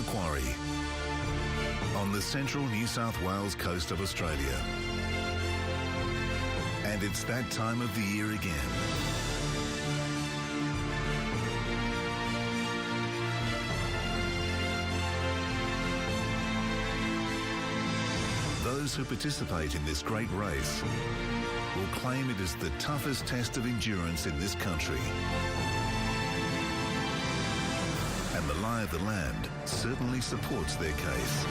Macquarie, on the central New South Wales coast of Australia. And it's that time of the year again. Those who participate in this great race will claim it is the toughest test of endurance in this country. And the lie of the land certainly supports their case.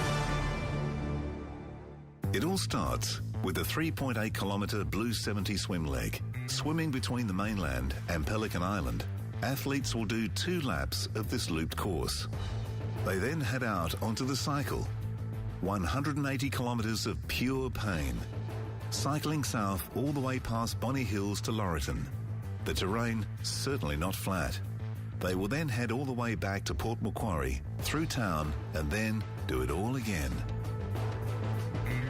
It all starts with a 3.8 kilometre Blue 70 swim leg. Swimming between the mainland and Pelican Island, athletes will do 2 laps of this looped course. They then head out onto the cycle. 180 kilometres of pure pain. Cycling south all the way past Bonny Hills to Laurieton. The terrain certainly not flat. They will then head all the way back to Port Macquarie, through town, and then do it all again.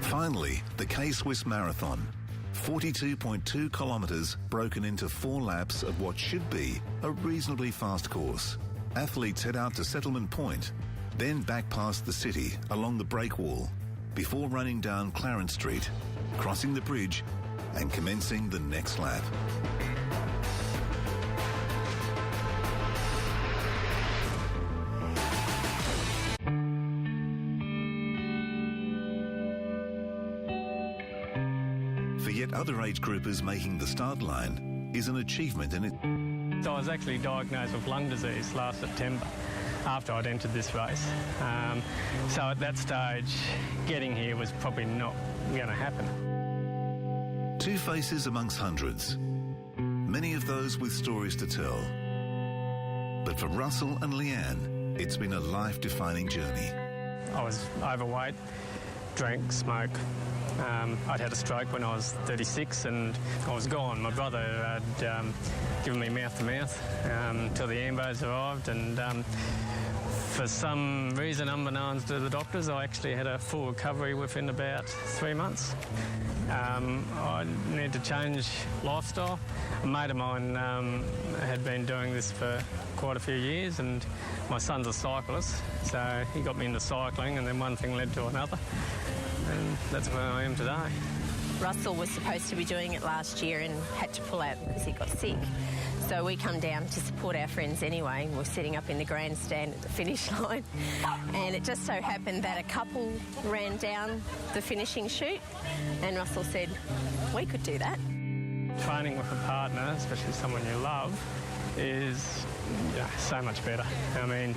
Finally, the K-Swiss Marathon. 42.2 kilometres broken into 4 laps of what should be a reasonably fast course. Athletes head out to Settlement Point, then back past the city along the break wall, before running down Clarence Street, crossing the bridge and commencing the next lap. For yet other age groupers making the start line is an achievement in it. So I was actually diagnosed with lung disease last September after I'd entered this race. So at that stage, getting here was probably not going to happen. 2 faces amongst hundreds, many of those with stories to tell. But for Russell and Leanne, it's been a life-defining journey. I was overweight, drank, smoked. I'd had a stroke when I was 36 and I was gone. My brother had given me mouth-to-mouth until the ambos arrived, and for some reason unbeknownst to the doctors, I actually had a full recovery within about 3 months. I needed to change lifestyle. A mate of mine had been doing this for quite a few years, and my son's a cyclist, so he got me into cycling, and then one thing led to another. And that's where I am today. Russell was supposed to be doing it last year and had to pull out because he got sick. So we come down to support our friends anyway. We're sitting up in the grandstand at the finish line. And it just so happened that a couple ran down the finishing chute, and Russell said, we could do that. Training with a partner, especially someone you love, is so much better. I mean,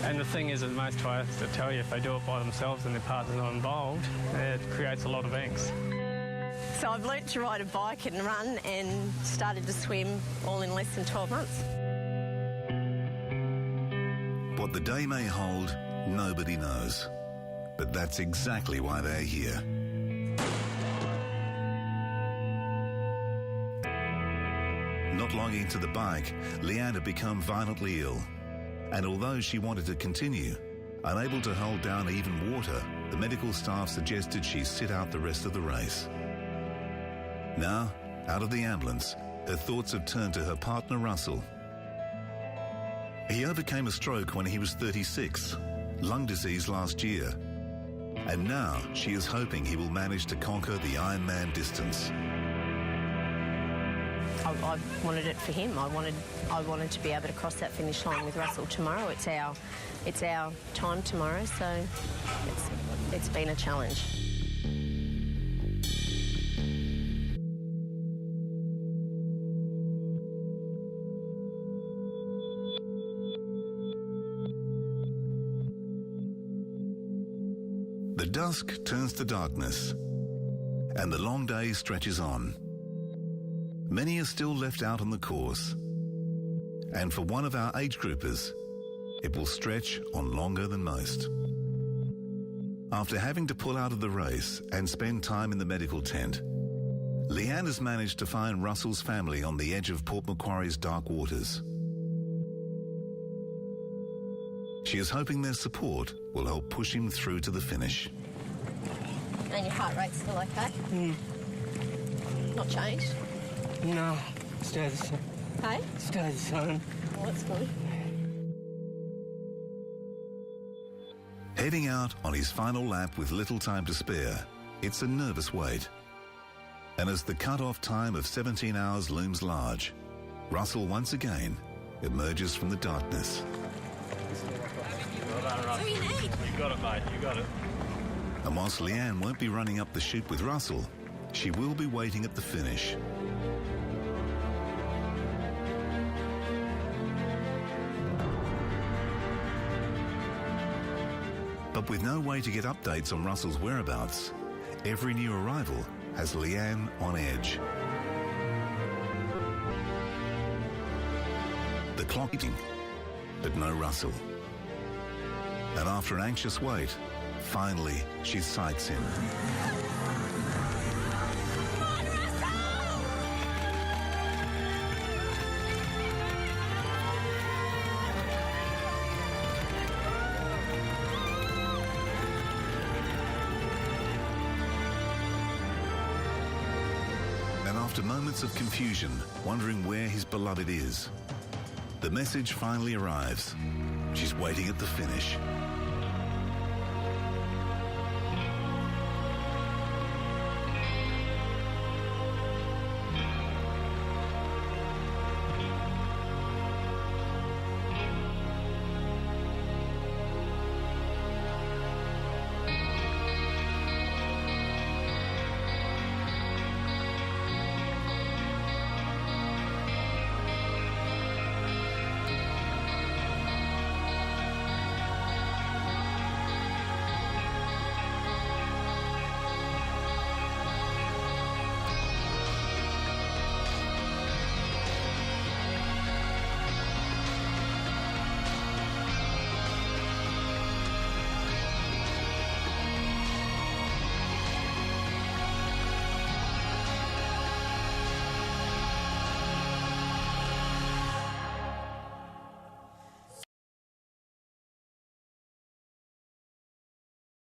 and the thing is that most triathletes that tell you if they do it by themselves and their partner's not involved, it creates a lot of angst. So I've learnt to ride a bike and run and started to swim all in less than 12 months. What the day may hold, nobody knows. But that's exactly why they're here. Not long into the bike, Leanne had become violently ill. And although she wanted to continue, unable to hold down even water, the medical staff suggested she sit out the rest of the race. Now, out of the ambulance, her thoughts have turned to her partner, Russell. He overcame a stroke when he was 36, lung disease last year. And now she is hoping he will manage to conquer the Ironman distance. I wanted it for him. I wanted to be able to cross that finish line with Russell tomorrow. It's our time tomorrow, so it's been a challenge. The dusk turns to darkness, and the long day stretches on. Many are still left out on the course, and for one of our age groupers, it will stretch on longer than most. After having to pull out of the race and spend time in the medical tent, Leanne has managed to find Russell's family on the edge of Port Macquarie's dark waters. She is hoping their support will help push him through to the finish. And your heart rate's still okay? Not changed? No, stay the same. Hey? Stay the same. Oh, that's good. Heading out on his final lap with little time to spare, it's a nervous wait. And as the cut-off time of 17 hours looms large, Russell once again emerges from the darkness. Well done, Russell. You got it, mate. You got it. And whilst Leanne won't be running up the chute with Russell, she will be waiting at the finish. But with no way to get updates on Russell's whereabouts, every new arrival has Leanne on edge. The clock ticking, but no Russell. And after an anxious wait, finally she sights him. And after moments of confusion, wondering where his beloved is, the message finally arrives. She's waiting at the finish.